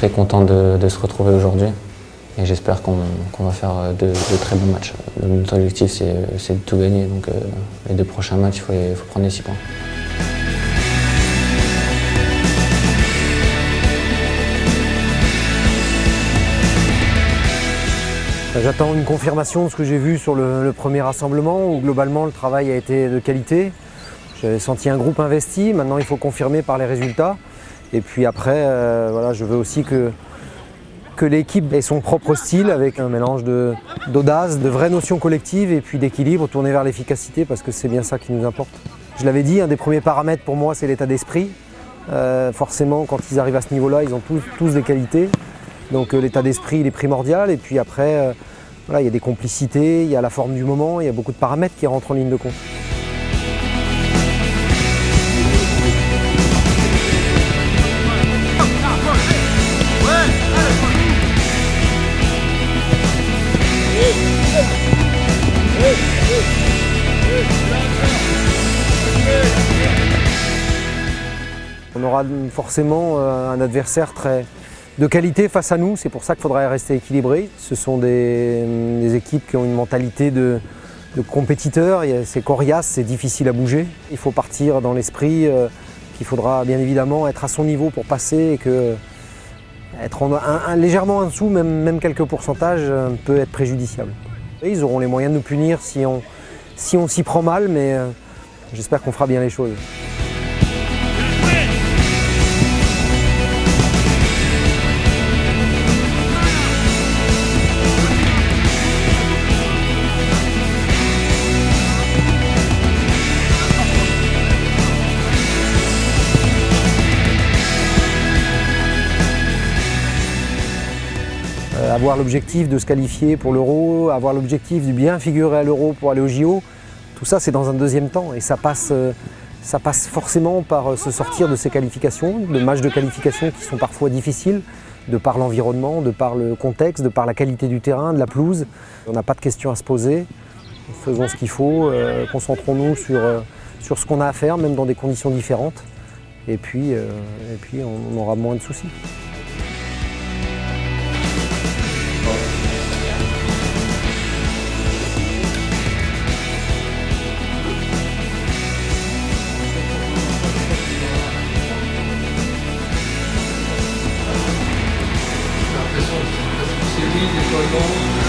très content de se retrouver aujourd'hui et j'espère qu'on va faire de très bons matchs. Notre objectif c'est de tout gagner, donc les 2 prochains matchs il faut prendre les 6 points. J'attends une confirmation de ce que j'ai vu sur le premier rassemblement où globalement le travail a été de qualité. J'avais senti un groupe investi, maintenant il faut confirmer par les résultats. Et puis après, voilà, je veux aussi que l'équipe ait son propre style avec un mélange d'audace, de vraies notions collectives et puis d'équilibre tourné vers l'efficacité parce que c'est bien ça qui nous importe. Je l'avais dit, un des premiers paramètres pour moi c'est l'état d'esprit. Forcément quand ils arrivent à ce niveau-là, ils ont tous des qualités. Donc l'état d'esprit il est primordial et puis après voilà, il y a des complicités, il y a la forme du moment, il y a beaucoup de paramètres qui rentrent en ligne de compte. On aura forcément un adversaire de qualité face à nous, c'est pour ça qu'il faudra rester équilibré. Ce sont des équipes qui ont une mentalité de compétiteurs, c'est coriace, c'est difficile à bouger. Il faut partir dans l'esprit qu'il faudra bien évidemment être à son niveau pour passer et que être légèrement en dessous, même quelques pourcentages, peut être préjudiciable. Et ils auront les moyens de nous punir si on s'y prend mal, mais j'espère qu'on fera bien les choses. Avoir l'objectif de se qualifier pour l'Euro, avoir l'objectif de bien figurer à l'Euro pour aller au JO, tout ça c'est dans un deuxième temps et ça passe forcément par se sortir de ces qualifications, de matchs de qualification qui sont parfois difficiles, de par l'environnement, de par le contexte, de par la qualité du terrain, de la pelouse. On n'a pas de questions à se poser, faisons ce qu'il faut, concentrons-nous sur ce qu'on a à faire, même dans des conditions différentes, et puis on aura moins de soucis. C'est lui, déploiement.